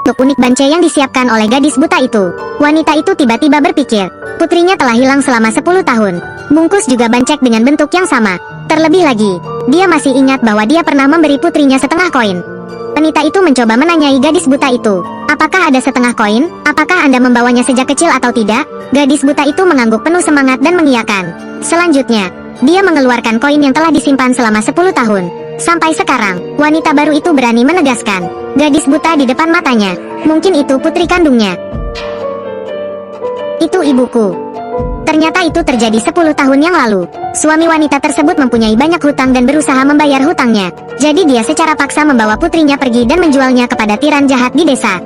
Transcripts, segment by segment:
Untuk unik bance yang disiapkan oleh gadis buta itu. Wanita itu tiba-tiba berpikir, putrinya telah hilang selama 10 tahun. Bungkus juga bancek dengan bentuk yang sama. Terlebih lagi, dia masih ingat bahwa dia pernah memberi putrinya setengah koin. Wanita itu mencoba menanyai gadis buta itu, apakah ada setengah koin? Apakah Anda membawanya sejak kecil atau tidak? Gadis buta itu mengangguk penuh semangat dan mengiyakan. Selanjutnya, dia mengeluarkan koin yang telah disimpan selama 10 tahun. Sampai sekarang, wanita baru itu berani menegaskan, gadis buta di depan matanya, mungkin itu putri kandungnya. Itu ibuku. Ternyata itu terjadi 10 tahun yang lalu. Suami wanita tersebut mempunyai banyak hutang dan berusaha membayar hutangnya. Jadi dia secara paksa membawa putrinya pergi dan menjualnya kepada tiran jahat di desa.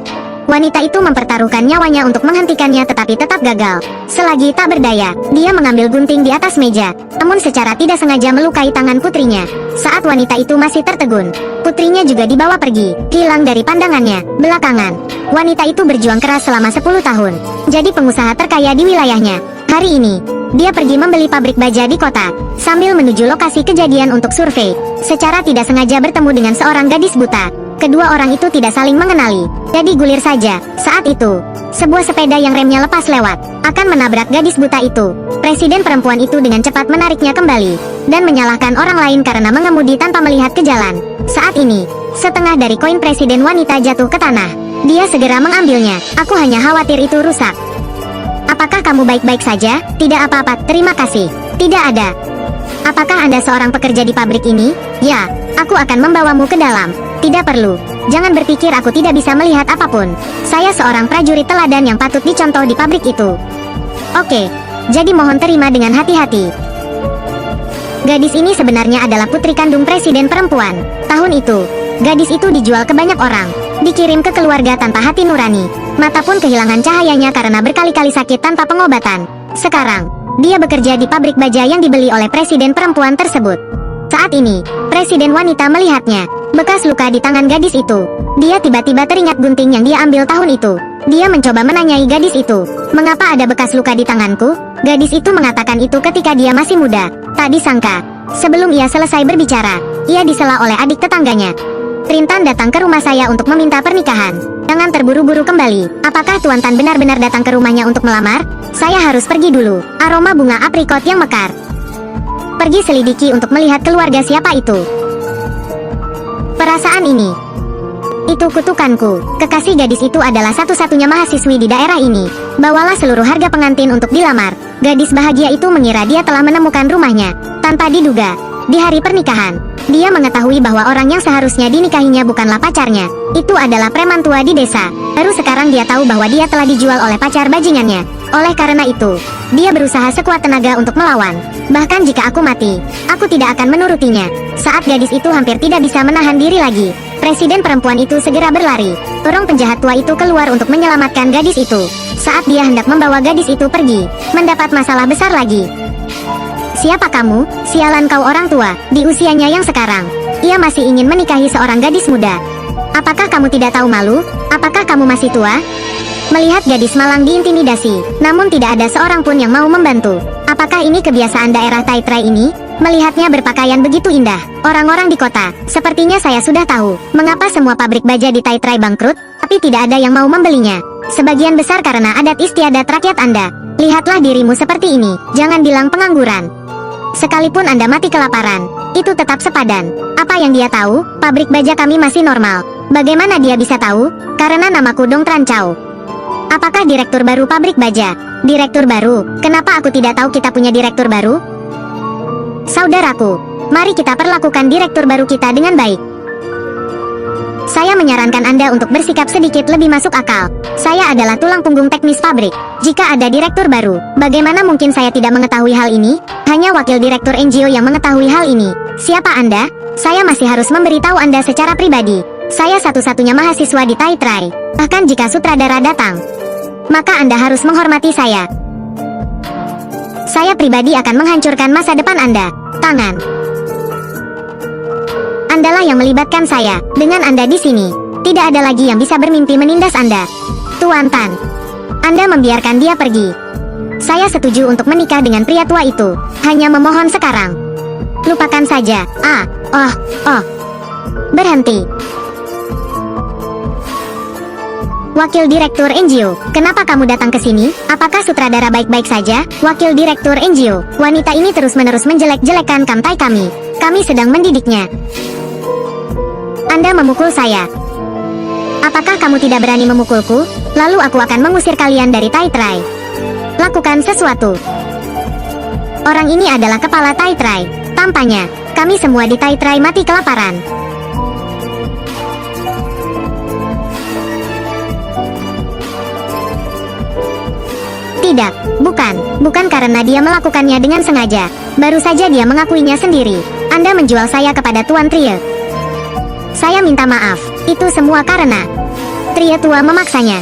Wanita itu mempertaruhkan nyawanya untuk menghentikannya tetapi tetap gagal. Selagi tak berdaya, dia mengambil gunting di atas meja, namun secara tidak sengaja melukai tangan putrinya. Saat wanita itu masih tertegun, putrinya juga dibawa pergi, hilang dari pandangannya. Belakangan, wanita itu berjuang keras selama 10 tahun, jadi pengusaha terkaya di wilayahnya. Hari ini, dia pergi membeli pabrik baja di kota, sambil menuju lokasi kejadian untuk survei. Secara tidak sengaja bertemu dengan seorang gadis buta. Kedua orang itu tidak saling mengenali, jadi gulir saja. Saat itu, sebuah sepeda yang remnya lepas lewat, akan menabrak gadis buta itu. Presiden perempuan itu dengan cepat menariknya kembali, dan menyalahkan orang lain karena mengemudi tanpa melihat ke jalan. Saat ini, setengah dari koin presiden wanita jatuh ke tanah. Dia segera mengambilnya. Aku hanya khawatir itu rusak. Apakah kamu baik-baik saja? Tidak apa-apa, terima kasih. Tidak ada. Apakah Anda seorang pekerja di pabrik ini? Ya, aku akan membawamu ke dalam. Tidak perlu. Jangan berpikir aku tidak bisa melihat apapun. Saya seorang prajurit teladan yang patut dicontoh di pabrik itu. Oke, jadi mohon terima dengan hati-hati. Gadis ini sebenarnya adalah putri kandung presiden perempuan. Tahun itu, gadis itu dijual ke banyak orang. Dikirim ke keluarga tanpa hati nurani. Mata pun kehilangan cahayanya karena berkali-kali sakit tanpa pengobatan. Sekarang, dia bekerja di pabrik baja yang dibeli oleh presiden perempuan tersebut. Saat ini, presiden wanita melihatnya. Bekas luka di tangan gadis itu. Dia tiba-tiba teringat gunting yang dia ambil tahun itu. Dia mencoba menanyai gadis itu, mengapa ada bekas luka di tanganku? Gadis itu mengatakan itu ketika dia masih muda. Tak disangka, sebelum ia selesai berbicara, ia disela oleh adik tetangganya. Trintan datang ke rumah saya untuk meminta pernikahan. Jangan terburu-buru kembali. Apakah Tuan Tan benar-benar datang ke rumahnya untuk melamar? Saya harus pergi dulu. Aroma bunga aprikot yang mekar. Pergi selidiki untuk melihat keluarga siapa itu. Perasaan ini. Itu kutukanku. Kekasih gadis itu adalah satu-satunya mahasiswi di daerah ini. Bawalah seluruh harga pengantin untuk dilamar. Gadis bahagia itu mengira dia telah menemukan rumahnya. Tanpa diduga, di hari pernikahan, dia mengetahui bahwa orang yang seharusnya dinikahinya bukanlah pacarnya. Itu adalah preman tua di desa. Baru sekarang dia tahu bahwa dia telah dijual oleh pacar bajingannya. Oleh karena itu, dia berusaha sekuat tenaga untuk melawan. Bahkan jika aku mati, aku tidak akan menurutinya. Saat gadis itu hampir tidak bisa menahan diri lagi, presiden perempuan itu segera berlari. Orang penjahat tua itu keluar untuk menyelamatkan gadis itu. Saat dia hendak membawa gadis itu pergi, mendapat masalah besar lagi. Siapa kamu? Sialan kau orang tua, di usianya yang sekarang. Ia masih ingin menikahi seorang gadis muda. Apakah kamu tidak tahu malu? Apakah kamu masih tua? Melihat gadis malang diintimidasi, namun tidak ada seorang pun yang mau membantu. Apakah ini kebiasaan daerah Taitrai ini? Melihatnya berpakaian begitu indah, orang-orang di kota, sepertinya saya sudah tahu, mengapa semua pabrik baja di Taitrai bangkrut, tapi tidak ada yang mau membelinya. Sebagian besar karena adat istiadat rakyat Anda. Lihatlah dirimu seperti ini, jangan bilang pengangguran. Sekalipun Anda mati kelaparan, itu tetap sepadan. Apa yang dia tahu? Pabrik baja kami masih normal. Bagaimana dia bisa tahu? Karena namaku Dong Trancau. Apakah direktur baru pabrik baja? Direktur baru? Kenapa aku tidak tahu kita punya direktur baru? Saudaraku, mari kita perlakukan direktur baru kita dengan baik. Saya menyarankan Anda untuk bersikap sedikit lebih masuk akal. Saya adalah tulang punggung teknis pabrik. Jika ada direktur baru, bagaimana mungkin saya tidak mengetahui hal ini? Hanya wakil direktur NGO yang mengetahui hal ini. Siapa Anda? Saya masih harus memberitahu Anda secara pribadi. Saya satu-satunya mahasiswa di Taitrai. Bahkan jika sutradara datang, maka Anda harus menghormati saya. Saya pribadi akan menghancurkan masa depan Anda. Tangan. Andalah yang melibatkan saya. Dengan Anda di sini, tidak ada lagi yang bisa bermimpi menindas Anda. Tuan Tan, Anda membiarkan dia pergi. Saya setuju untuk menikah dengan pria tua itu. Hanya memohon sekarang. Lupakan saja. Berhenti. Wakil Direktur NGO, kenapa kamu datang ke sini? Apakah sutradara baik-baik saja? Wakil Direktur NGO, wanita ini terus-menerus menjelek-jelekan kamtai kami. Kami sedang mendidiknya. Anda memukul saya. Apakah kamu tidak berani memukulku? Lalu aku akan mengusir kalian dari Taitrai. Lakukan sesuatu. Orang ini adalah kepala Taitrai. Tampaknya, kami semua di Taitrai mati kelaparan. Tidak, bukan karena dia melakukannya dengan sengaja. Baru saja dia mengakuinya sendiri. Anda menjual saya kepada Tuan Trie. Saya minta maaf, itu semua karena Trie tua memaksanya.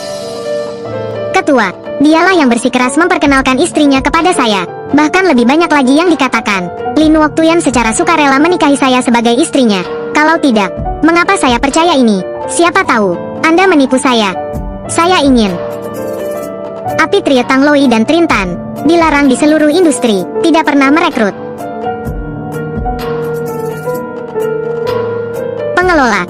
Ketua, dialah yang bersikeras memperkenalkan istrinya kepada saya. Bahkan lebih banyak lagi yang dikatakan. Lin Woktuyan secara sukarela menikahi saya sebagai istrinya. Kalau tidak, mengapa saya percaya ini? Siapa tahu, Anda menipu saya. Saya ingin Api Trie Tangloi dan Trintan dilarang di seluruh industri, tidak pernah merekrut pengelola.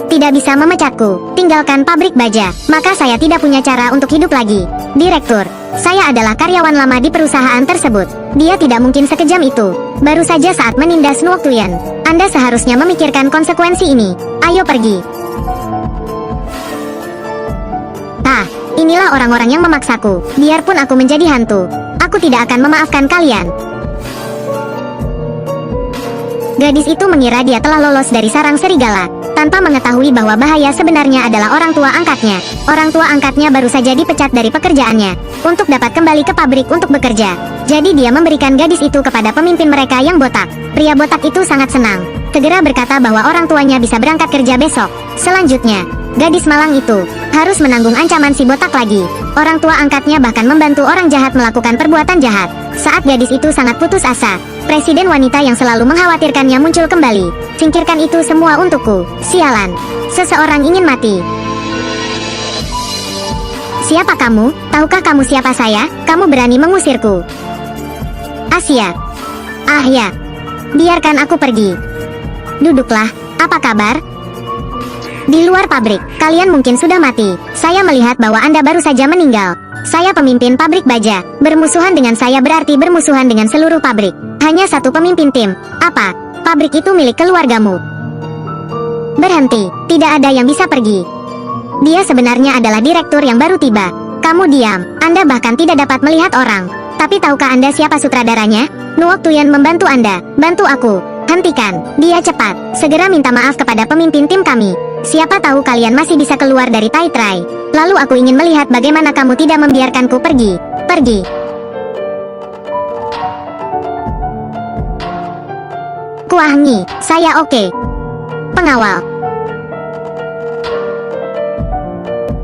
Tidak bisa memecatku, tinggalkan pabrik baja, maka saya tidak punya cara untuk hidup lagi. Direktur, saya adalah karyawan lama di perusahaan tersebut. Dia tidak mungkin sekejam itu. Baru saja saat menindas Nuoktuyan. Anda seharusnya memikirkan konsekuensi ini. Ayo pergi. Inilah orang-orang yang memaksaku. Biarpun aku menjadi hantu, aku tidak akan memaafkan kalian. Gadis itu mengira dia telah lolos dari sarang serigala, tanpa mengetahui bahwa bahaya sebenarnya adalah orang tua angkatnya. Orang tua angkatnya baru saja dipecat dari pekerjaannya, untuk dapat kembali ke pabrik untuk bekerja. Jadi dia memberikan gadis itu kepada pemimpin mereka yang botak. Pria botak itu sangat senang, segera berkata bahwa orang tuanya bisa berangkat kerja besok. Selanjutnya, gadis malang itu harus menanggung ancaman si botak lagi. Orang tua angkatnya bahkan membantu orang jahat melakukan perbuatan jahat. Saat gadis itu sangat putus asa, presiden wanita yang selalu mengkhawatirkannya muncul kembali. Singkirkan itu semua untukku. Sialan. Seseorang ingin mati. Siapa kamu? Tahukah kamu siapa saya? Kamu berani mengusirku. Asia. Ah ya. Biarkan aku pergi. Duduklah. Apa kabar? Di luar pabrik, kalian mungkin sudah mati. Saya melihat bahwa Anda baru saja meninggal. Saya pemimpin pabrik baja. Bermusuhan dengan saya berarti bermusuhan dengan seluruh pabrik. Hanya satu pemimpin tim. Apa? Pabrik itu milik keluargamu. Berhenti. Tidak ada yang bisa pergi. Dia sebenarnya adalah direktur yang baru tiba. Kamu diam. Anda bahkan tidak dapat melihat orang. Tapi tahukah Anda siapa sutradaranya? Nuoktuyan membantu Anda. Bantu aku. Hentikan. Dia cepat. Segera minta maaf kepada pemimpin tim kami. Siapa tahu kalian masih bisa keluar dari Taitrai. Lalu aku ingin melihat bagaimana kamu tidak membiarkanku pergi. Pergi. Kuahni, saya oke. Pengawal.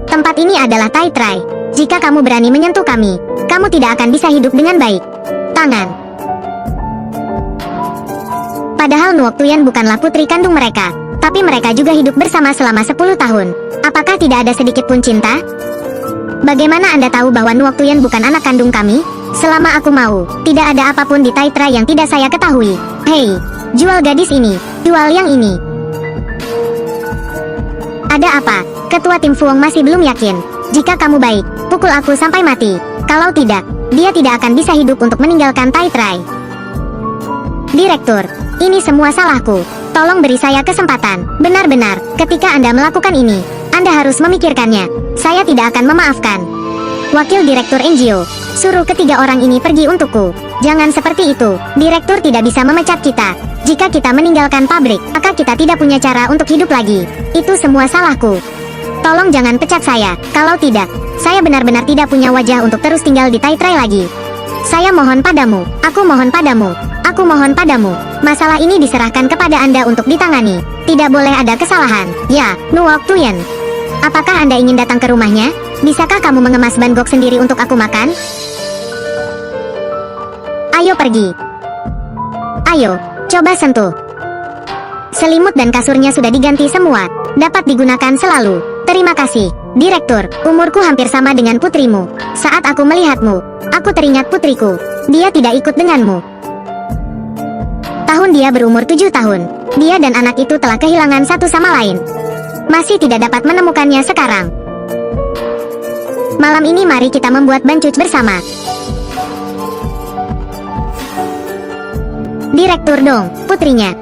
Tempat ini adalah Taitrai. Jika kamu berani menyentuh kami, kamu tidak akan bisa hidup dengan baik. Tangan. Padahal Nuoktuyan bukanlah putri kandung mereka. Tapi mereka juga hidup bersama selama 10 tahun. Apakah tidak ada sedikit pun cinta? Bagaimana Anda tahu bahwa Nuoktuyan bukan anak kandung kami? Selama aku mau, tidak ada apapun di Taitrai yang tidak saya ketahui. Hei, jual gadis ini, jual yang ini. Ada apa? Ketua tim Fuong masih belum yakin. Jika kamu baik, pukul aku sampai mati. Kalau tidak, dia tidak akan bisa hidup untuk meninggalkan Taitrai. Direktur, ini semua salahku. Tolong beri saya kesempatan. Benar-benar, ketika Anda melakukan ini, Anda harus memikirkannya. Saya tidak akan memaafkan. Wakil Direktur NGO, suruh ketiga orang ini pergi untukku. Jangan seperti itu. Direktur tidak bisa memecat kita. Jika kita meninggalkan pabrik, maka kita tidak punya cara untuk hidup lagi. Itu semua salahku. Tolong jangan pecat saya. Kalau tidak, saya benar-benar tidak punya wajah untuk terus tinggal di Taitrai lagi. Saya mohon padamu. Aku mohon padamu. Aku mohon padamu. Masalah ini diserahkan kepada Anda untuk ditangani. Tidak boleh ada kesalahan. Ya, Nuoktuyan. Apakah Anda ingin datang ke rumahnya? Bisakah kamu mengemas bangkok sendiri untuk aku makan? Ayo pergi. Ayo, coba sentuh. Selimut dan kasurnya sudah diganti semua. Dapat digunakan selalu. Terima kasih, Direktur. Umurku hampir sama dengan putrimu. Saat aku melihatmu, aku teringat putriku. Dia tidak ikut denganmu. Dia berumur 7 tahun. Dia dan anak itu telah kehilangan satu sama lain. Masih tidak dapat menemukannya sekarang. Malam ini mari kita membuat bancuc bersama. Direktur Dong, putrinya.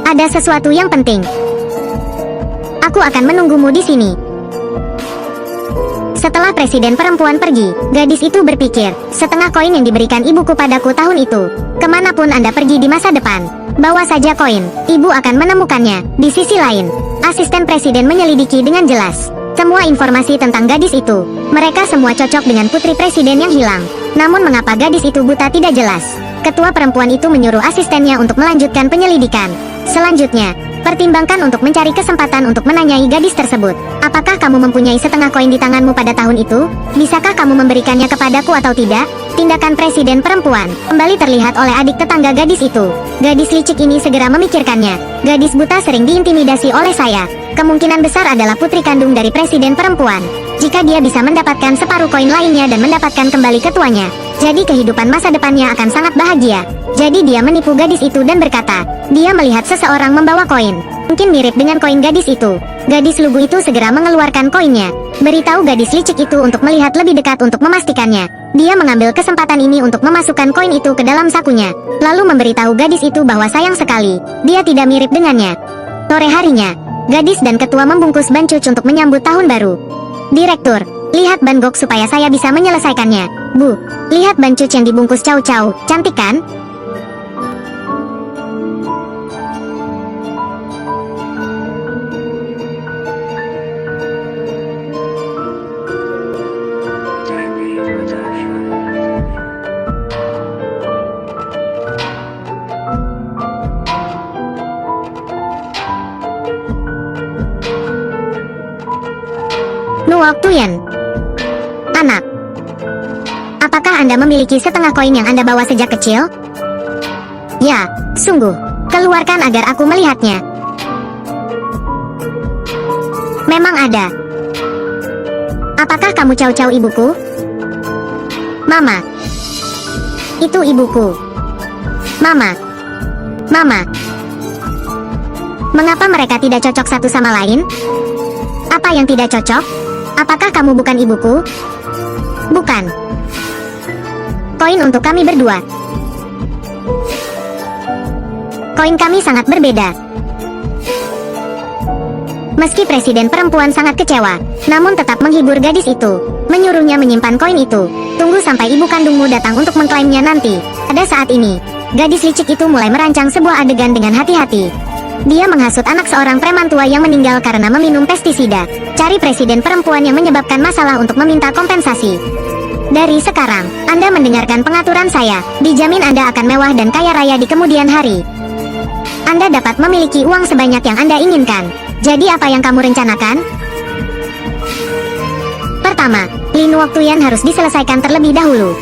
Ada sesuatu yang penting. Aku akan menunggumu di sini. Setelah presiden perempuan pergi, gadis itu berpikir, setengah koin yang diberikan ibuku padaku tahun itu. Kemanapun Anda pergi di masa depan, bawa saja koin, ibu akan menemukannya. Di sisi lain, asisten presiden menyelidiki dengan jelas semua informasi tentang gadis itu. Mereka semua cocok dengan putri presiden yang hilang. Namun mengapa gadis itu buta tidak jelas. Ketua perempuan itu menyuruh asistennya untuk melanjutkan penyelidikan. Selanjutnya, pertimbangkan untuk mencari kesempatan untuk menanyai gadis tersebut. Apakah kamu mempunyai setengah koin di tanganmu pada tahun itu? Bisakah kamu memberikannya kepadaku atau tidak? Tindakan presiden perempuan kembali terlihat oleh adik tetangga gadis itu. Gadis licik ini segera memikirkannya. Gadis buta sering diintimidasi oleh saya. Kemungkinan besar adalah putri kandung dari presiden perempuan. Jika dia bisa mendapatkan separuh koin lainnya dan mendapatkan kembali ketuanya, jadi kehidupan masa depannya akan sangat bahagia. Jadi dia menipu gadis itu dan berkata, dia melihat seseorang membawa koin. Mungkin mirip dengan koin gadis itu. Gadis lugu itu segera mengeluarkan koinnya. Beritahu gadis licik itu untuk melihat lebih dekat untuk memastikannya. Dia mengambil kesempatan ini untuk memasukkan koin itu ke dalam sakunya. Lalu memberitahu gadis itu bahwa sayang sekali, dia tidak mirip dengannya. Sore harinya, gadis dan ketua membungkus bancuc untuk menyambut tahun baru. Direktur, lihat bangkok supaya saya bisa menyelesaikannya. Bu, lihat bancuc yang dibungkus Cao-Cao, cantik kan? Nuok Tuyen. Anak, apakah Anda memiliki setengah koin yang Anda bawa sejak kecil? Ya, sungguh. Keluarkan agar aku melihatnya. Memang ada. Apakah kamu Cao-Cao ibuku? Mama. Itu ibuku. Mama. Mama. Mengapa mereka tidak cocok satu sama lain? Apa yang tidak cocok? Apakah kamu bukan ibuku? Bukan. Koin untuk kami berdua. Koin kami sangat berbeda. Meski presiden perempuan sangat kecewa, namun tetap menghibur gadis itu. Menyuruhnya menyimpan koin itu. Tunggu sampai ibu kandungmu datang untuk mengklaimnya nanti. Pada saat ini, gadis licik itu mulai merancang sebuah adegan dengan hati-hati. Dia menghasut anak seorang preman tua yang meninggal karena meminum pestisida. Cari presiden perempuan yang menyebabkan masalah untuk meminta kompensasi. Dari sekarang, Anda mendengarkan pengaturan saya. Dijamin Anda akan mewah dan kaya raya di kemudian hari. Anda dapat memiliki uang sebanyak yang Anda inginkan. Jadi apa yang kamu rencanakan? Pertama, Lin Nuok Tuyen harus diselesaikan terlebih dahulu.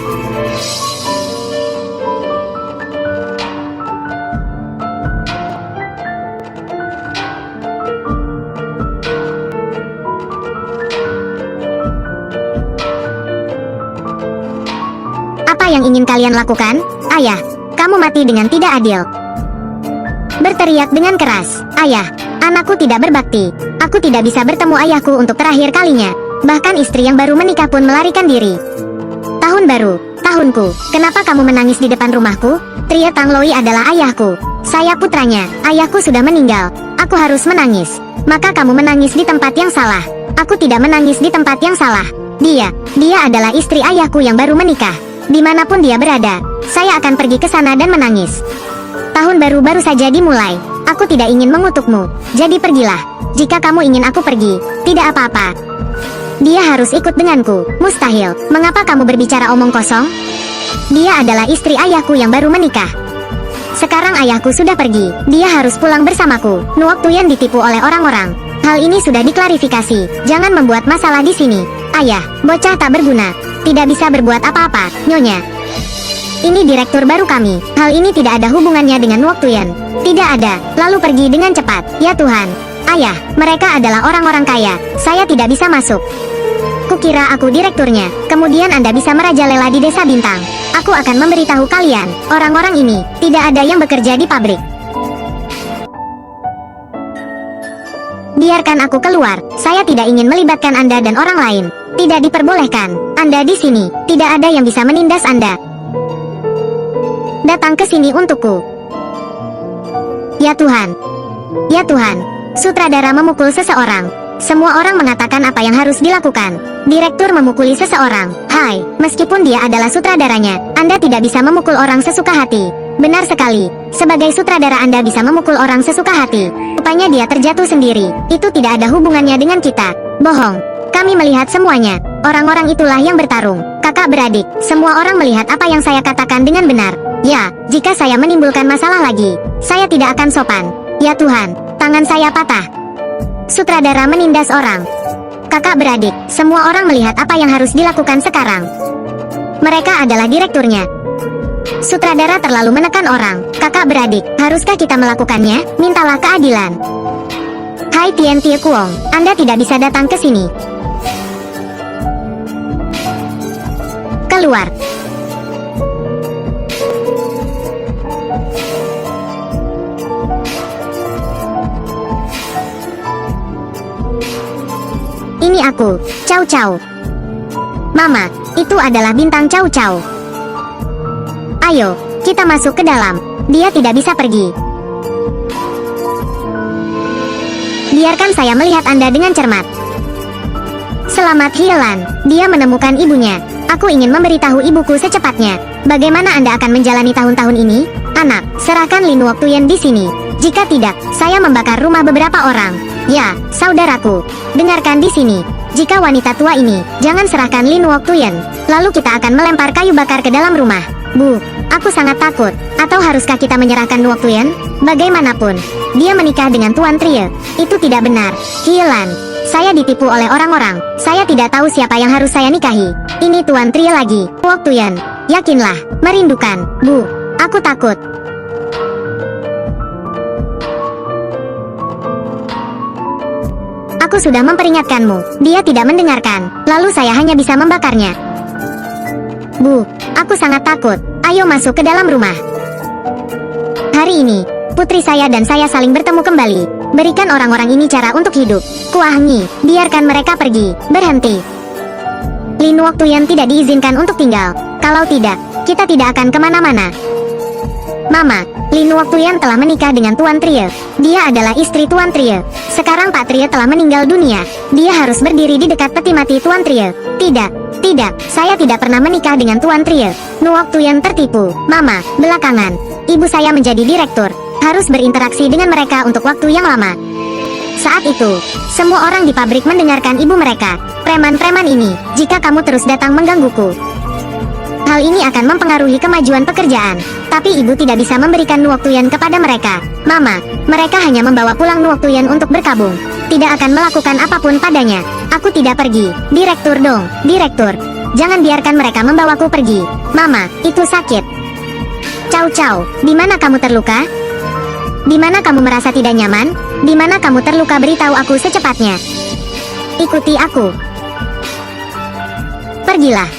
Apa yang ingin kalian lakukan? Ayah, kamu mati dengan tidak adil. Berteriak dengan keras, ayah, anakku tidak berbakti. Aku tidak bisa bertemu ayahku untuk terakhir kalinya. Bahkan istri yang baru menikah pun melarikan diri. Tahun baru, tahunku, kenapa kamu menangis di depan rumahku? Tria Tang Loi adalah ayahku. Saya putranya, ayahku sudah meninggal. Aku harus menangis. Maka kamu menangis di tempat yang salah. Aku tidak menangis di tempat yang salah. Dia adalah istri ayahku yang baru menikah. Dimanapun dia berada, saya akan pergi ke sana dan menangis. Tahun baru baru saja dimulai. Aku tidak ingin mengutukmu, jadi pergilah. Jika kamu ingin aku pergi, tidak apa-apa. Dia harus ikut denganku. Mustahil. Mengapa kamu berbicara omong kosong? Dia adalah istri ayahku yang baru menikah. Sekarang ayahku sudah pergi. Dia harus pulang bersamaku. Nuok Tuyen ditipu oleh orang-orang. Hal ini sudah diklarifikasi. Jangan membuat masalah di sini. Ayah, bocah tak berguna. Tidak bisa berbuat apa-apa, Nyonya. Ini direktur baru kami. Hal ini tidak ada hubungannya dengan Nuok Tuyen. Tidak ada. Lalu pergi dengan cepat. Ya Tuhan. Ayah, mereka adalah orang-orang kaya. Saya tidak bisa masuk. Kukira aku direkturnya. Kemudian Anda bisa merajalela di desa bintang. Aku akan memberitahu kalian. Orang-orang ini, tidak ada yang bekerja di pabrik. Biarkan aku keluar. Saya tidak ingin melibatkan Anda dan orang lain. Tidak diperbolehkan. Anda di sini. Tidak ada yang bisa menindas Anda. Datang ke sini untukku. Ya Tuhan. Ya Tuhan. Sutradara memukul seseorang. Semua orang mengatakan apa yang harus dilakukan. Direktur memukuli seseorang. Hai, meskipun dia adalah sutradaranya, Anda tidak bisa memukul orang sesuka hati. Benar sekali. Sebagai sutradara Anda bisa memukul orang sesuka hati. Rupanya dia terjatuh sendiri. Itu tidak ada hubungannya dengan kita. Bohong. Kami melihat semuanya. Orang-orang itulah yang bertarung. Kakak beradik, semua orang melihat apa yang saya katakan dengan benar. Ya, jika saya menimbulkan masalah lagi, saya tidak akan sopan. Ya Tuhan, tangan saya patah. Sutradara menindas orang. Kakak beradik, semua orang melihat apa yang harus dilakukan sekarang. Mereka adalah direkturnya. Sutradara terlalu menekan orang. Kakak beradik, haruskah kita melakukannya? Mintalah keadilan. Hai Tian Tie Kuong, Anda tidak bisa datang ke sini. Keluar. Ini aku, Cao Cao. Mama, itu adalah bintang Cao Cao. Ayo, kita masuk ke dalam. Dia tidak bisa pergi. Biarkan saya melihat Anda dengan cermat. Selamat Hielan, dia menemukan ibunya. Aku ingin memberitahu ibuku secepatnya. Bagaimana Anda akan menjalani tahun-tahun ini? Anak, serahkan Lin Waktuyen di sini. Jika tidak, saya membakar rumah beberapa orang. Ya, saudaraku, dengarkan di sini. Jika wanita tua ini, jangan serahkan Lin Waktuyen. Lalu kita akan melempar kayu bakar ke dalam rumah. Bu, aku sangat takut. Atau haruskah kita menyerahkan Waktuyen? Bagaimanapun, dia menikah dengan Tuan Trie. Itu tidak benar. Hielan, saya ditipu oleh orang-orang. Saya tidak tahu siapa yang harus saya nikahi. Ini Tuan Trie lagi. Waktuyen, yakinlah, merindukan. Bu, aku takut. Aku sudah memperingatkanmu. Dia tidak mendengarkan. Lalu saya hanya bisa membakarnya. Bu, aku sangat takut. Ayo masuk ke dalam rumah. Hari ini, putri saya dan saya saling bertemu kembali. Berikan orang-orang ini cara untuk hidup. Kuahngi, biarkan mereka pergi. Berhenti. Lin Waktuyen tidak diizinkan untuk tinggal. Kalau tidak, kita tidak akan kemana-mana. Mama, Lin Waktuyen telah menikah dengan Tuan Trie. Dia adalah istri Tuan Trie. Sekarang Pak Trie telah meninggal dunia. Dia harus berdiri di dekat peti mati Tuan Trie. Tidak, saya tidak pernah menikah dengan Tuan Trie. Nu Waktuyen tertipu. Mama, belakangan, ibu saya menjadi direktur. Harus berinteraksi dengan mereka untuk waktu yang lama. Saat itu, semua orang di pabrik mendengarkan ibu mereka. Preman-preman ini, jika kamu terus datang menggangguku, hal ini akan mempengaruhi kemajuan pekerjaan. Tapi ibu tidak bisa memberikan Nu Waktuyen kepada mereka. Mama, mereka hanya membawa pulang Nu Waktuyen untuk berkabung. Tidak akan melakukan apapun padanya. Aku tidak pergi. Direktur dong, direktur. Jangan biarkan mereka membawaku pergi. Mama, itu sakit. Cao Cao, di mana kamu terluka? Di mana kamu merasa tidak nyaman? Di mana kamu terluka? Beritahu aku secepatnya. Ikuti aku. Pergilah.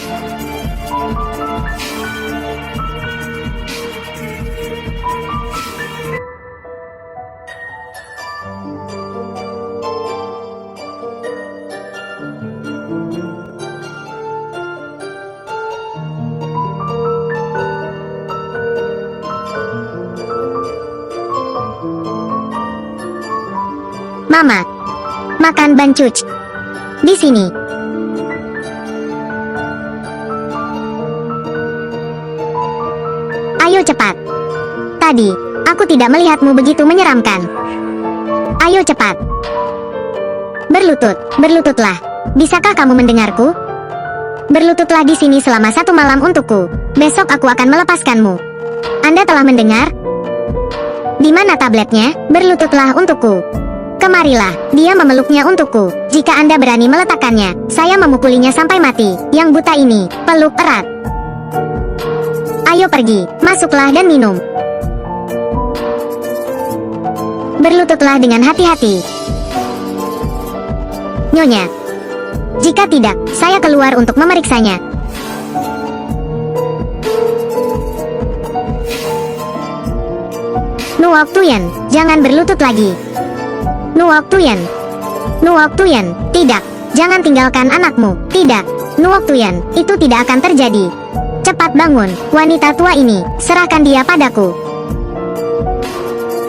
Mama, makan bancuc. Di sini. Ayo cepat. Tadi, aku tidak melihatmu begitu menyeramkan. Ayo cepat. Berlututlah. Bisakah kamu mendengarku? Berlututlah di sini selama 1 malam untukku. Besok aku akan melepaskanmu. Anda telah mendengar? Di mana tabletnya? Berlututlah untukku. Kemarilah, dia memeluknya untukku. Jika Anda berani meletakkannya, saya memukulinya sampai mati. Yang buta ini, peluk erat. Ayo pergi, masuklah dan minum. Berlututlah dengan hati-hati. Nyonya. Jika tidak, saya keluar untuk memeriksanya. Nu Waktuyen, jangan berlutut lagi. Nu Waktuyen, Nuok Tuyen, tidak. Jangan tinggalkan anakmu. Tidak. Nuok Tuyen, itu tidak akan terjadi. Cepat bangun, wanita tua ini. Serahkan dia padaku.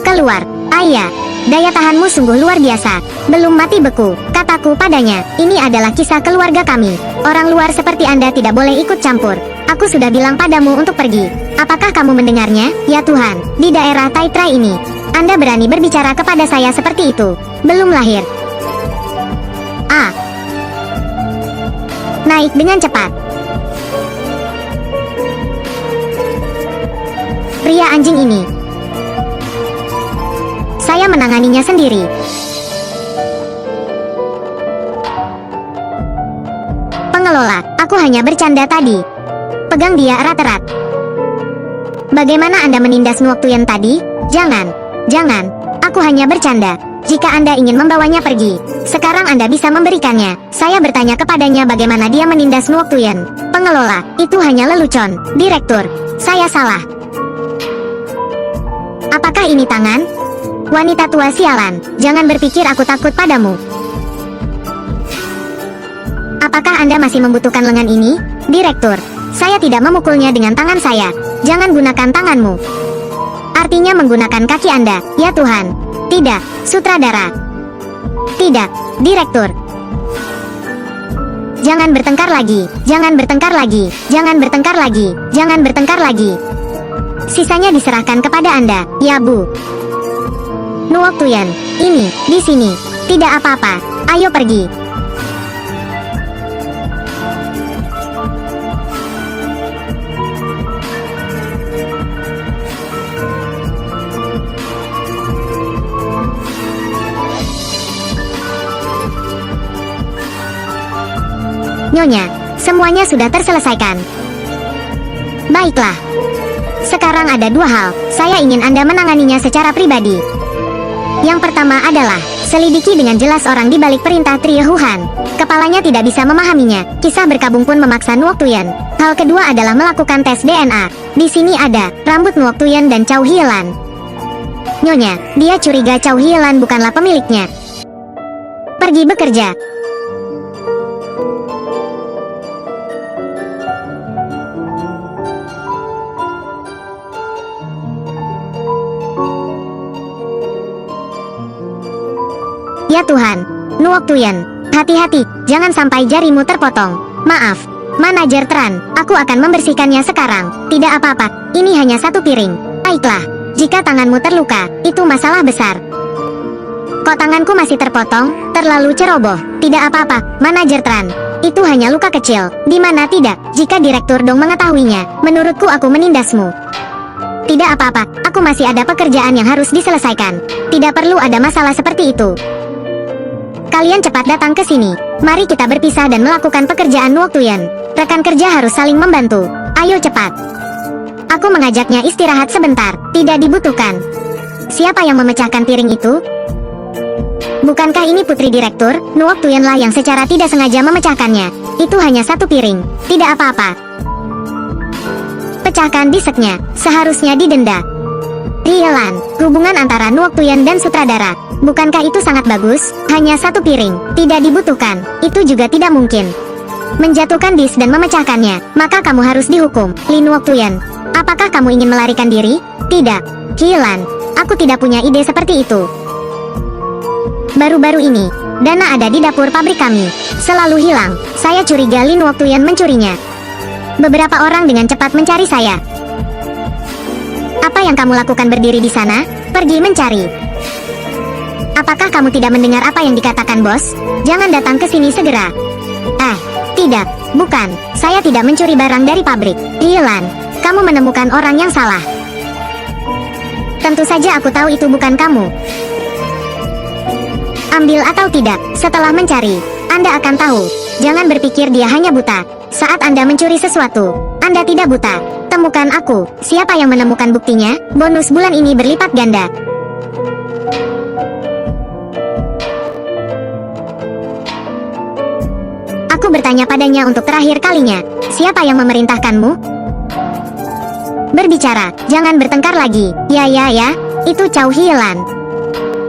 Keluar. Ayah, daya tahanmu sungguh luar biasa. Belum mati beku, kataku padanya. Ini adalah kisah keluarga kami. Orang luar seperti Anda tidak boleh ikut campur. Aku sudah bilang padamu untuk pergi. Apakah kamu mendengarnya? Ya Tuhan, di daerah Taitrai ini, Anda berani berbicara kepada saya seperti itu. Belum lahir. Naik dengan cepat. Pria anjing ini. Saya menanganinya sendiri. Pengelola, aku hanya bercanda tadi. Pegang dia erat-erat. Bagaimana Anda menindas Nuok Tuyen tadi? Jangan. Aku hanya bercanda. Jika Anda ingin membawanya pergi, sekarang Anda bisa memberikannya. Saya bertanya kepadanya bagaimana dia menindas Nuok Tuyen. Pengelola, itu hanya lelucon. Direktur, saya salah. Apakah ini tangan? Wanita tua sialan, jangan berpikir aku takut padamu. Apakah Anda masih membutuhkan lengan ini? Direktur, saya tidak memukulnya dengan tangan saya. Jangan gunakan tanganmu. Artinya menggunakan kaki Anda. Ya Tuhan. Tidak, sutradara. Tidak, direktur. Jangan bertengkar lagi. Jangan bertengkar lagi. Jangan bertengkar lagi. Jangan bertengkar lagi. Sisanya diserahkan kepada Anda, ya Bu. Nuok Tuyen, ini, di sini. Tidak apa-apa. Ayo pergi. Nyonya, semuanya sudah terselesaikan. Baiklah. Sekarang ada dua hal, saya ingin Anda menanganinya secara pribadi. Yang pertama adalah, selidiki dengan jelas orang di balik perintah Trie Huhan. Kepalanya tidak bisa memahaminya, kisah berkabung pun memaksa Nuok Tuyen. Hal kedua adalah melakukan tes DNA. Di sini ada, rambut Nuok Tuyen dan Chow Hielan. Nyonya, dia curiga Chow Hielan bukanlah pemiliknya. Pergi bekerja. Ya Tuhan, Nuok Tuyen, hati-hati, jangan sampai jarimu terpotong. Maaf, Manajer Tran, aku akan membersihkannya sekarang. Tidak apa-apa, ini hanya satu piring. Baiklah, jika tanganmu terluka, itu masalah besar. Kok tanganku masih terpotong? Terlalu ceroboh. Tidak apa-apa, Manajer Tran. Itu hanya luka kecil. Di mana tidak, jika Direktur Dong mengetahuinya, menurutku aku menindasmu. Tidak apa-apa, aku masih ada pekerjaan yang harus diselesaikan. Tidak perlu ada masalah seperti itu. Kalian cepat datang ke sini. Mari kita berpisah dan melakukan pekerjaan Nuok Tuyen. Rekan kerja harus saling membantu. Ayo cepat. Aku mengajaknya istirahat sebentar. Tidak dibutuhkan. Siapa yang memecahkan piring itu? Bukankah ini putri direktur? Nuok Tuyen lah yang secara tidak sengaja memecahkannya. Itu hanya satu piring. Tidak apa-apa. Pecahkan biseknya. Seharusnya didenda. Rielan, hubungan antara Nuok Tuyen dan sutradara. Bukankah itu sangat bagus? Hanya satu piring. Tidak dibutuhkan. Itu juga tidak mungkin. Menjatuhkan dis dan memecahkannya. Maka kamu harus dihukum. Li Nuok Tuyen. Apakah kamu ingin melarikan diri? Tidak. Rielan, aku tidak punya ide seperti itu. Baru-baru ini, dana ada di dapur pabrik kami. Selalu hilang. Saya curiga Li Nuok Tuyen mencurinya. Beberapa orang dengan cepat mencari saya. Apa yang kamu lakukan berdiri di sana? Pergi mencari. Apakah kamu tidak mendengar apa yang dikatakan bos? Jangan datang ke sini segera. Tidak, bukan. Saya tidak mencuri barang dari pabrik. Rielan, kamu menemukan orang yang salah. Tentu saja aku tahu itu bukan kamu. Ambil atau tidak, setelah mencari, Anda akan tahu. Jangan berpikir dia hanya buta. Saat Anda mencuri sesuatu, Anda tidak buta. Temukan aku. Siapa yang menemukan buktinya? Bonus bulan ini berlipat ganda. Aku bertanya padanya untuk terakhir kalinya. Siapa yang memerintahkanmu? Berbicara, jangan bertengkar lagi. Ya, itu Chow Hielan.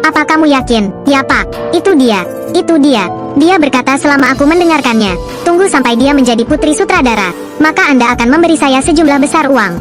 Apa kamu yakin? Ya Pak, itu dia. Itu dia. Dia berkata selama aku mendengarkannya. Tunggu sampai dia menjadi putri sutradara. Maka Anda akan memberi saya sejumlah besar uang.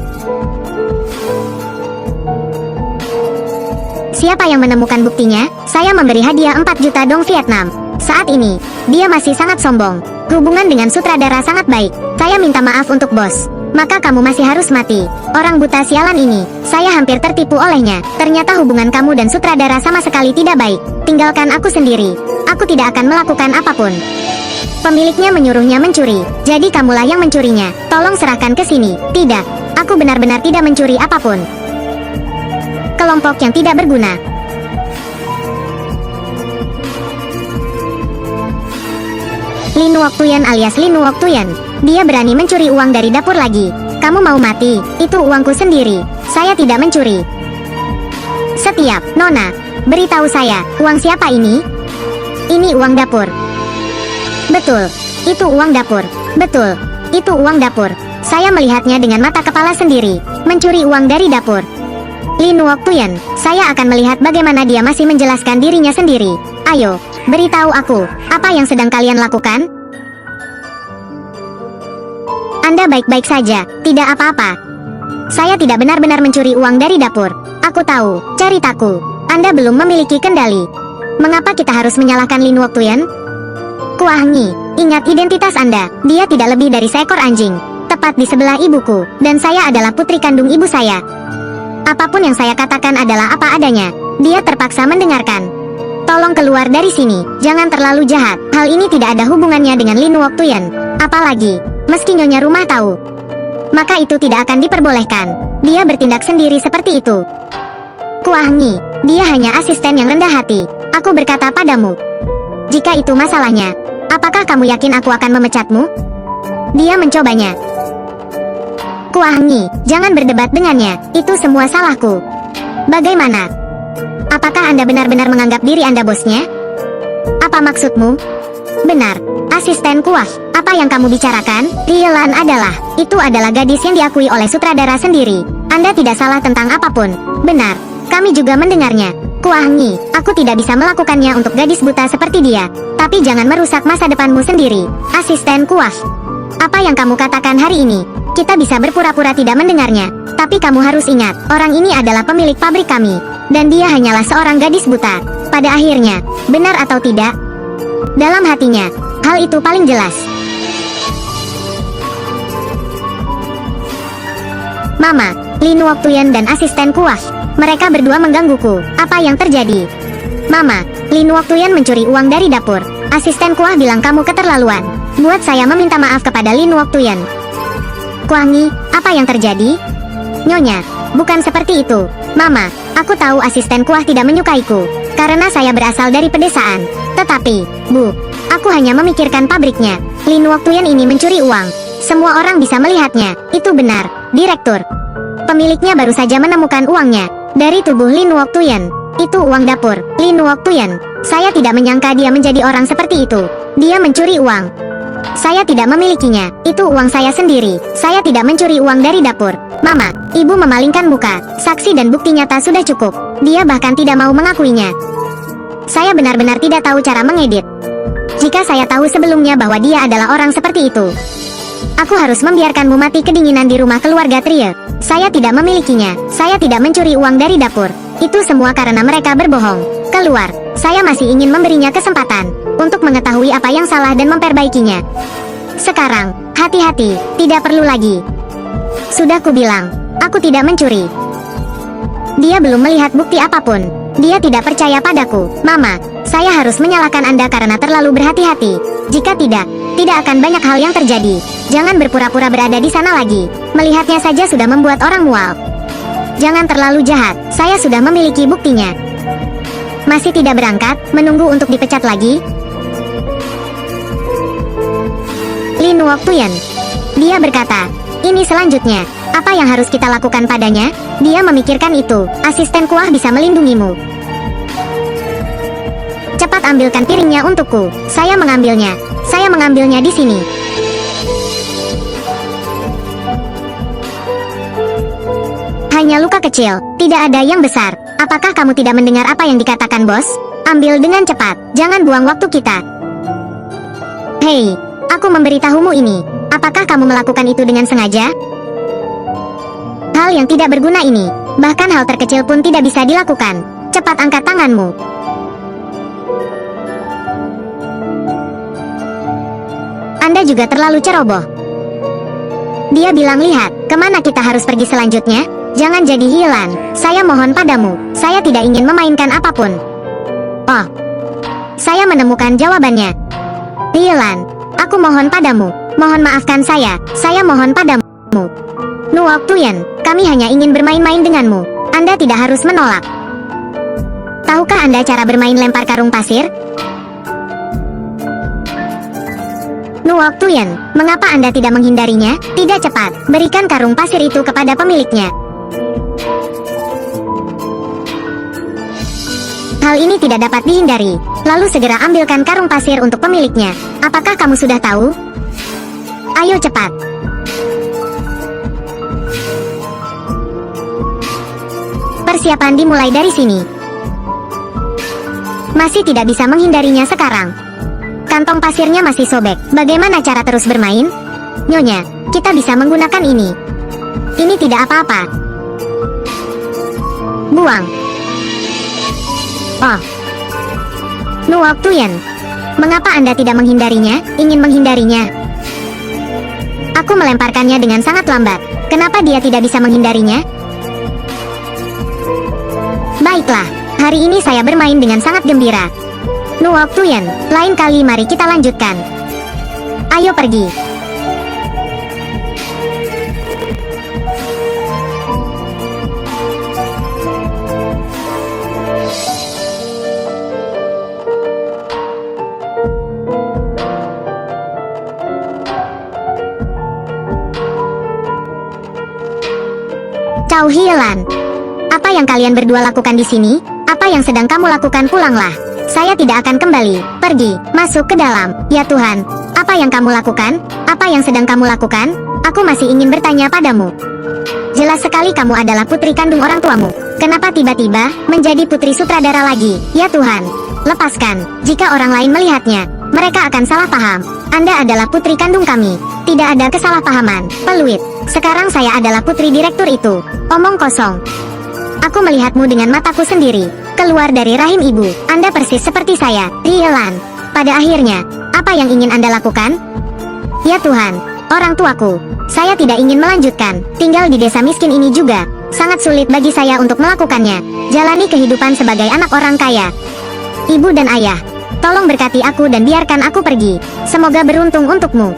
Siapa yang menemukan buktinya? Saya memberi hadiah 4 juta dong Vietnam. Saat ini, dia masih sangat sombong. Hubungan dengan sutradara sangat baik. Saya minta maaf untuk bos. Maka kamu masih harus mati. Orang buta sialan ini, saya hampir tertipu olehnya. Ternyata hubungan kamu dan sutradara sama sekali tidak baik. Tinggalkan aku sendiri. Aku tidak akan melakukan apapun. Pemiliknya menyuruhnya mencuri. Jadi kamulah yang mencurinya. Tolong serahkan ke sini. Tidak, aku benar-benar tidak mencuri apapun. Kelompok yang tidak berguna. Lin Woktuyan alias Lin Woktuyan. Dia berani mencuri uang dari dapur lagi. Kamu mau mati? Itu uangku sendiri. Saya tidak mencuri. Setiap, Nona, beritahu saya, uang siapa ini? Ini uang dapur. Betul, itu uang dapur. Betul, itu uang dapur. Saya melihatnya dengan mata kepala sendiri. Mencuri uang dari dapur. Lin Woktuyan, saya akan melihat bagaimana dia masih menjelaskan dirinya sendiri. Ayo, beritahu aku, apa yang sedang kalian lakukan? Anda baik-baik saja, tidak apa-apa. Saya tidak benar-benar mencuri uang dari dapur. Aku tahu, ceritaku. Anda belum memiliki kendali. Mengapa kita harus menyalahkan Lin Woktuyan? Kuah Ngi, ingat identitas Anda. Dia tidak lebih dari seekor anjing. Tepat di sebelah ibuku, dan saya adalah putri kandung ibu saya. Apapun yang saya katakan adalah apa adanya. Dia terpaksa mendengarkan. Tolong keluar dari sini, jangan terlalu jahat. Hal ini tidak ada hubungannya dengan Lin Woktuyan. Apalagi, meski nyonya rumah tahu, maka itu tidak akan diperbolehkan. Dia bertindak sendiri seperti itu. Kuah Ngi, dia hanya asisten yang rendah hati. Aku berkata padamu, jika itu masalahnya, apakah kamu yakin aku akan memecatmu? Dia mencobanya. Kuah Ngi, jangan berdebat dengannya. Itu semua salahku. Bagaimana? Apakah Anda benar-benar menganggap diri Anda bosnya? Apa maksudmu? Benar, asisten Kuah. Apa yang kamu bicarakan? Rielan itu adalah gadis yang diakui oleh sutradara sendiri. Anda tidak salah tentang apapun. Benar, kami juga mendengarnya. Kuah Ngi, aku tidak bisa melakukannya untuk gadis buta seperti dia. Tapi jangan merusak masa depanmu sendiri. Asisten Kuah. Apa yang kamu katakan hari ini? Kita bisa berpura-pura tidak mendengarnya. Tapi kamu harus ingat, orang ini adalah pemilik pabrik kami. Dan dia hanyalah seorang gadis buta. Pada akhirnya, benar atau tidak? Dalam hatinya, hal itu paling jelas. Mama, Lin Woktuyan dan asisten Kuah. Mereka berdua menggangguku. Apa yang terjadi? Mama, Lin Woktuyan mencuri uang dari dapur. Asisten Kuah bilang kamu keterlaluan. Buat saya meminta maaf kepada Lin Woktuyan. Kuah Ngi, apa yang terjadi? Nyonya, bukan seperti itu. Mama, aku tahu asisten Kuah tidak menyukaiku. Karena saya berasal dari pedesaan. Tetapi, Bu, aku hanya memikirkan pabriknya. Lin Woktuyan ini mencuri uang. Semua orang bisa melihatnya. Itu benar, Direktur. Pemiliknya baru saja menemukan uangnya dari tubuh Lin Woktuyan. Itu uang dapur, Lin Woktuyan. Saya tidak menyangka dia menjadi orang seperti itu. Dia mencuri uang. Saya tidak memilikinya. Itu uang saya sendiri. Saya tidak mencuri uang dari dapur. Mama, ibu memalingkan muka. Saksi dan bukti nyata sudah cukup. Dia bahkan tidak mau mengakuinya. Saya benar-benar tidak tahu cara mengedit. Jika saya tahu sebelumnya bahwa dia adalah orang seperti itu, aku harus membiarkanmu mati kedinginan di rumah keluarga Trie. Saya tidak memilikinya. Saya tidak mencuri uang dari dapur. Itu semua karena mereka berbohong. Keluar. Saya masih ingin memberinya kesempatan untuk mengetahui apa yang salah dan memperbaikinya. Sekarang, hati-hati. Tidak perlu lagi. Sudah kubilang, aku tidak mencuri. Dia belum melihat bukti apapun. Dia tidak percaya padaku. Mama, saya harus menyalahkan Anda karena terlalu berhati-hati. Jika tidak akan banyak hal yang terjadi. Jangan berpura-pura berada di sana lagi. Melihatnya saja sudah membuat orang mual. Jangan terlalu jahat. Saya sudah memiliki buktinya. Masih tidak berangkat, menunggu untuk dipecat lagi? Lin Woktuyan. Dia berkata, ini selanjutnya. Apa yang harus kita lakukan padanya? Dia memikirkan itu. Asisten Kuah bisa melindungimu. Cepat ambilkan piringnya untukku. Saya mengambilnya. Saya mengambilnya di sini. Hanya luka kecil, tidak ada yang besar. Apakah kamu tidak mendengar apa yang dikatakan bos? Ambil dengan cepat, jangan buang waktu kita. Hei, aku memberitahumu ini. Apakah kamu melakukan itu dengan sengaja? Hal yang tidak berguna ini, bahkan hal terkecil pun tidak bisa dilakukan. Cepat angkat tanganmu. Anda juga terlalu ceroboh. Dia bilang lihat, kemana kita harus pergi selanjutnya? Jangan jadi Hielan, saya mohon padamu, saya tidak ingin memainkan apapun. Oh, saya menemukan jawabannya. Hielan, aku mohon padamu, mohon maafkan saya mohon padamu. Nuok Tuyen, kami hanya ingin bermain-main denganmu, Anda tidak harus menolak. Tahukah Anda cara bermain lempar karung pasir? Nuok Tuyen, mengapa Anda tidak menghindarinya? Tidak cepat, berikan karung pasir itu kepada pemiliknya. Hal ini tidak dapat dihindari. Lalu segera ambilkan karung pasir untuk pemiliknya. Apakah kamu sudah tahu? Ayo cepat. Persiapan dimulai dari sini. Masih tidak bisa menghindarinya sekarang. Kantong pasirnya masih sobek. Bagaimana cara terus bermain? Nyonya, kita bisa menggunakan ini. Ini tidak apa-apa. Buang. Oh. Nuok Tuyen, mengapa Anda tidak menghindarinya? Ingin menghindarinya? Aku melemparkannya dengan sangat lambat. Kenapa dia tidak bisa menghindarinya? Baiklah, hari ini saya bermain dengan sangat gembira. Nuok Tuyen, lain kali mari kita lanjutkan. Ayo pergi. Cao Hielan, apa yang kalian berdua lakukan di sini? Apa yang sedang kamu lakukan? Pulanglah. Saya tidak akan kembali. Pergi, masuk ke dalam. Ya Tuhan, apa yang kamu lakukan? Apa yang sedang kamu lakukan? Aku masih ingin bertanya padamu. Jelas sekali kamu adalah putri kandung orang tuamu. Kenapa tiba-tiba menjadi putri sutradara lagi? Ya Tuhan, lepaskan. Jika orang lain melihatnya, mereka akan salah paham. Anda adalah putri kandung kami. Tidak ada kesalahpahaman. Peluit. Sekarang saya adalah putri direktur itu. Omong kosong. Aku melihatmu dengan mataku sendiri. Keluar dari rahim ibu. Anda persis seperti saya, Hielan. Pada akhirnya, apa yang ingin Anda lakukan? Ya Tuhan, orang tuaku. Saya tidak ingin melanjutkan. Tinggal di desa miskin ini juga. Sangat sulit bagi saya untuk melakukannya. Jalani kehidupan sebagai anak orang kaya. Ibu dan ayah, tolong berkati aku dan biarkan aku pergi. Semoga beruntung untukmu.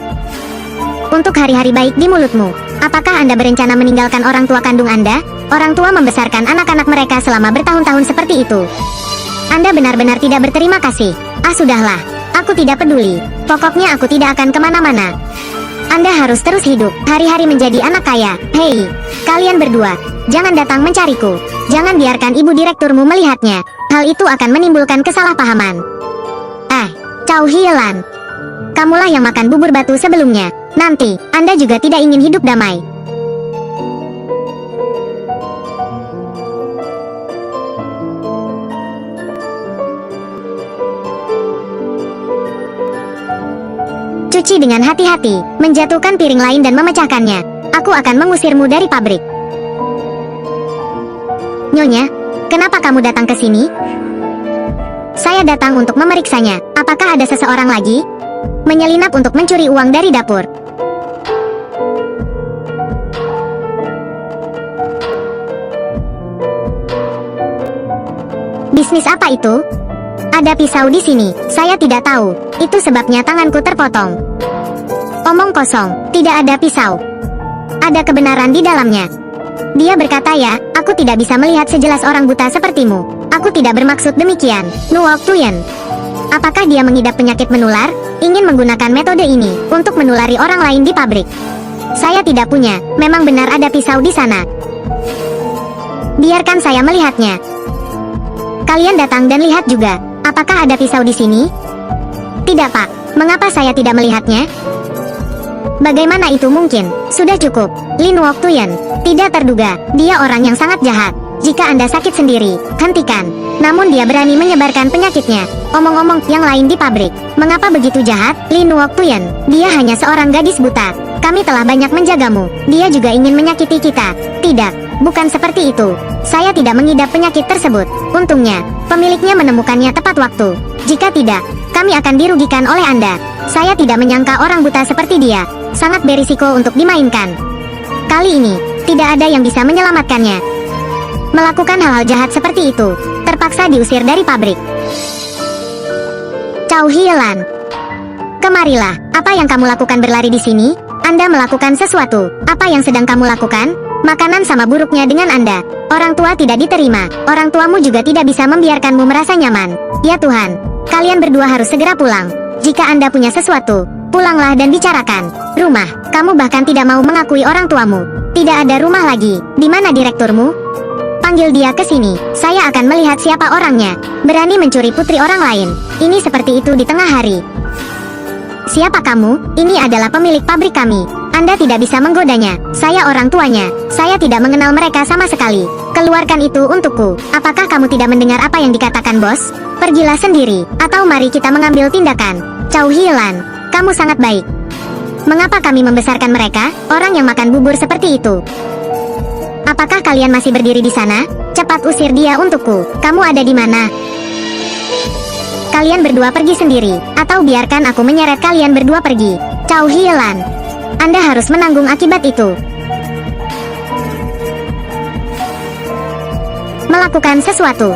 Untuk hari-hari baik di mulutmu. Apakah Anda berencana meninggalkan orang tua kandung Anda? Orang tua membesarkan anak-anak mereka selama bertahun-tahun seperti itu. Anda benar-benar tidak berterima kasih. Ah sudahlah, aku tidak peduli. Pokoknya aku tidak akan kemana-mana. Anda harus terus hidup, hari-hari menjadi anak kaya. Hei, kalian berdua, jangan datang mencariku. Jangan biarkan ibu direkturmu melihatnya. Hal itu akan menimbulkan kesalahpahaman. Cao Hielan, kamulah yang makan bubur batu sebelumnya. Nanti, Anda juga tidak ingin hidup damai. Cuci dengan hati-hati, menjatuhkan piring lain dan memecahkannya. Aku akan mengusirmu dari pabrik. Nyonya, kenapa kamu datang ke sini? Saya datang untuk memeriksanya. Apakah ada seseorang lagi? Menyelinap untuk mencuri uang dari dapur. Bisnis apa itu? Ada pisau di sini. Saya tidak tahu. Itu sebabnya tanganku terpotong. Omong kosong. Tidak ada pisau. Ada kebenaran di dalamnya. Dia berkata ya, aku tidak bisa melihat sejelas orang buta sepertimu. Aku tidak bermaksud demikian. Nuok Tuyen. Apakah dia mengidap penyakit menular? Ingin menggunakan metode ini untuk menulari orang lain di pabrik. Saya tidak punya. Memang benar ada pisau di sana. Biarkan saya melihatnya. Kalian datang dan lihat juga. Apakah ada pisau di sini? Tidak, Pak. Mengapa saya tidak melihatnya? Bagaimana itu mungkin? Sudah cukup. Lin Nuok Tuyen. Tidak terduga. Dia orang yang sangat jahat. Jika Anda sakit sendiri, hentikan. Namun dia berani menyebarkan penyakitnya. Omong-omong, yang lain di pabrik. Mengapa begitu jahat, Li Nuok Tuyen? Dia hanya seorang gadis buta. Kami telah banyak menjagamu. Dia juga ingin menyakiti kita. Tidak, bukan seperti itu. Saya tidak mengidap penyakit tersebut. Untungnya, pemiliknya menemukannya tepat waktu. Jika tidak, kami akan dirugikan oleh Anda. Saya tidak menyangka orang buta seperti dia. Sangat berisiko untuk dimainkan. Kali ini, tidak ada yang bisa menyelamatkannya. Melakukan hal-hal jahat seperti itu, terpaksa diusir dari pabrik. Cao Hielan, kemarilah. Apa yang kamu lakukan berlari di sini? Anda melakukan sesuatu. Apa yang sedang kamu lakukan? Makanan sama buruknya dengan Anda. Orang tua tidak diterima. Orang tuamu juga tidak bisa membiarkanmu merasa nyaman. Ya Tuhan, kalian berdua harus segera pulang. Jika Anda punya sesuatu, pulanglah dan bicarakan. Rumah, kamu bahkan tidak mau mengakui orang tuamu. Tidak ada rumah lagi. Di mana direkturmu? Panggil dia ke sini. Saya akan melihat siapa orangnya. Berani mencuri putri orang lain. Ini seperti itu di tengah hari. Siapa kamu? Ini adalah pemilik pabrik kami. Anda tidak bisa menggodanya. Saya orang tuanya. Saya tidak mengenal mereka sama sekali. Keluarkan itu untukku. Apakah kamu tidak mendengar apa yang dikatakan bos? Pergilah sendiri. Atau mari kita mengambil tindakan. Cao Hielan, kamu sangat baik. Mengapa kami membesarkan mereka? Orang yang makan bubur seperti itu. Apakah kalian masih berdiri di sana? Cepat usir dia untukku. Kamu ada di mana? Kalian berdua pergi sendiri, atau biarkan aku menyeret kalian berdua pergi. Cao Hielan, Anda harus menanggung akibat itu. Melakukan sesuatu.